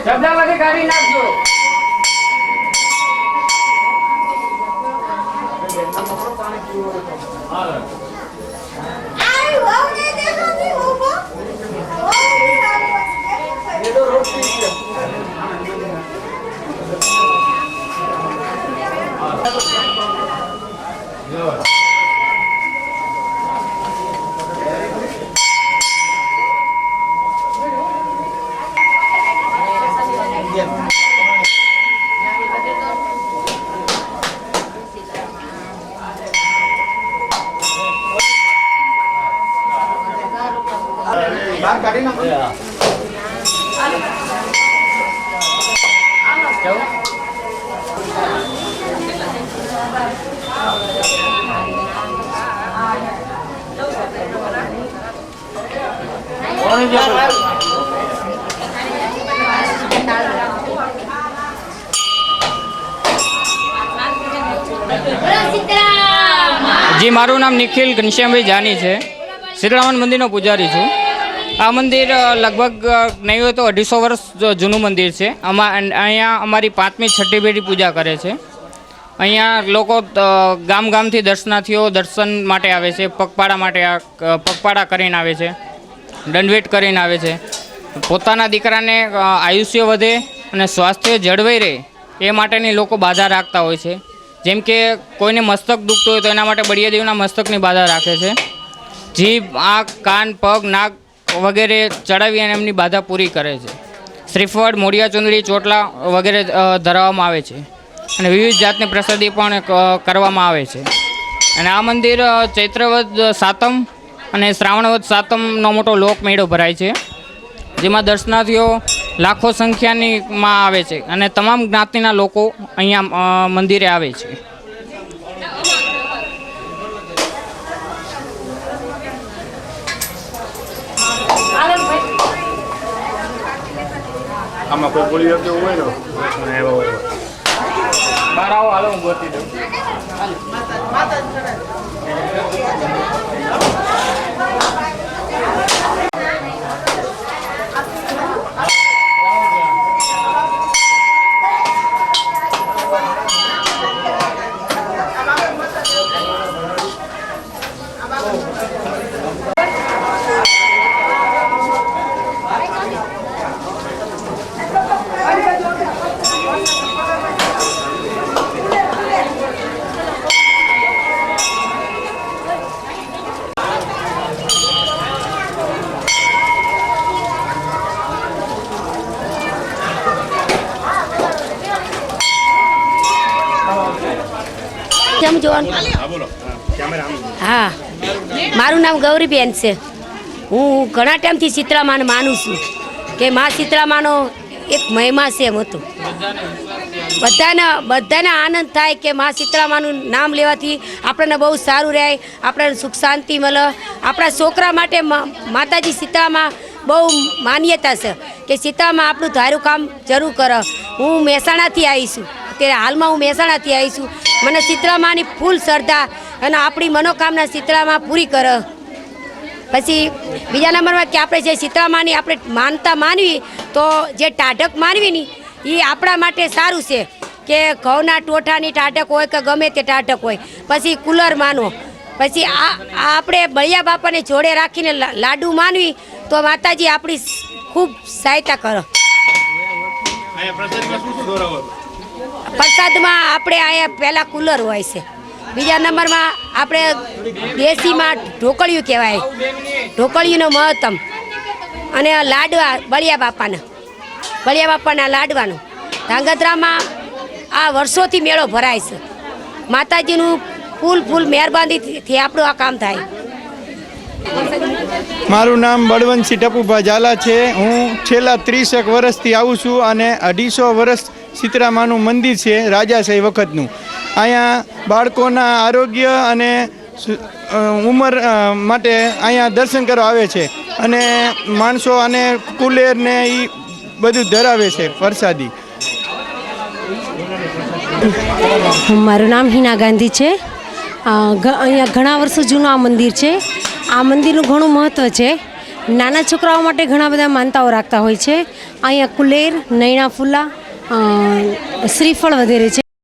શબ્દામાંથી કાઢી નાખજો. જી, મારું નામ નિખિલ ઘનશ્યામભાઈ જાની છે. શીતળામાના મંદિરનો પૂજારી છું. આ મંદિર લગભગ નહીં હોય તો 250 વર્ષ જૂનું મંદિર છે. અહીંયા અમારી 5મી 6ઠી પેઢી પૂજા કરે છે. અહીંયા લોકો ગામથી દર્શનાર્થીઓ દર્શન માટે આવે છે, પગપાળા કરીને આવે છે, દંડવેટ કરીને આવે છે. પોતાના દીકરાને આયુષ્ય વધે અને સ્વાસ્થ્ય જળવાઈ રહે એ માટેની લોકો બાધા રાખતા હોય છે. જેમ કે કોઈને મસ્તક દુખતું હોય તો એના માટે બળિયાદેવના મસ્તકની બાધા રાખે છે. જીભ, આંખ, કાન, પગ, નાક વગેરે ચડાવી અને એમની બાધા પૂરી કરે છે. શ્રીફળ, મોડિયા ચુંદડી, ચોટલા વગેરે ધરાવવામાં આવે છે અને વિવિધ જાતની પ્રસાદી પણ કરવામાં આવે છે. અને આ મંદિર ચૈત્રવદ સાતમ અને શ્રાવણવદ સાતમનો મોટો લોકમેળો ભરાય છે, જેમાં દર્શનાર્થીઓ લાખો સંખ્યામાં આવે છે અને તમામ જ્ઞાતિના લોકો અહીંયા મંદિરે આવે છે. આમાં કોઈ બોલી કેવું હોય ને બહાર આવો, હાલો હું ગોતી દઉં. હા, મારું નામ ગૌરીબેન છે. હું ઘણા ટાઈમથી શીતળામાને માનું છું કે મા શીતળામાનો એક મહિમા છે એમ હતું. બધાને આનંદ થાય કે મા શીતળામાનું નામ લેવાથી આપણને બહુ સારું રહે, આપણને સુખ શાંતિ મળે. આપણા છોકરા માટે માતાજી શીતળામાં બહુ માન્યતા છે કે શીતળામાં આપણું ધાર્યું કામ જરૂર કરે. હું મહેસાણાથી આવી છું, અત્યારે હાલમાં હું મહેસાણાથી આવી છું. મને શીતળામાની ફૂલ શ્રદ્ધા અને આપણી મનોકામના શીતળામાં પૂરી કરે. પછી બીજા નંબરમાં કે આપણે જે શીતળામાની આપણે માનતા માનવી તો જે ટાઢક માનવી ને એ આપણા માટે સારું છે કે ઘઉંના ટોઠાની ટાઢક હોય કે ગમે તે ટાઢક હોય. પછી કુલર માનો, પછી આ આપણે બળિયા બાપાને જોડે રાખીને લાડુ માનવી તો માતાજી આપણી ખૂબ સહાયતા કરો. પ્રસાદમાં આપણે અહીંયા પહેલાં કુલર હોય છે. બીજા નંબરમાં આપણે દેશીમાં ઢોકળિયું કહેવાય, ઢોકળિયુંનો મહત્તમ. અને લાડવા બળિયા બાપાના લાડવાનું. ધાંગધ્રામાં આ વર્ષોથી મેળો ભરાય છે. માતાજીનું ફૂલ મહેરબાનીથી આપણું આ કામ થાય. મારું નામ બળવંતસિંહ ટપુભા ઝાલા છે. હું છેલ્લા 30 વર્ષથી આવું છું અને 250 વર્ષ શીતળામાનું મંદિર છે રાજાશાહી વખતનું. અહીંયા બાળકોના આરોગ્ય અને ઉંમર માટે અહીંયા દર્શન કરવા આવે છે અને માણસો અને કુલેર ને એ બધું ધરાવે છે પ્રસાદી. મારું નામ હિના ગાંધી છે. અહીંયા ઘણા વર્ષો જૂનું આ મંદિર છે. આ મંદિરનું ઘણું મહત્ત્વ છે. નાના છોકરાઓ માટે ઘણા બધા માનતાઓ રાખતા હોય છે. અહીંયા કુલેર, નૈણા ફૂલા, શ્રીફળ વગેરે છે.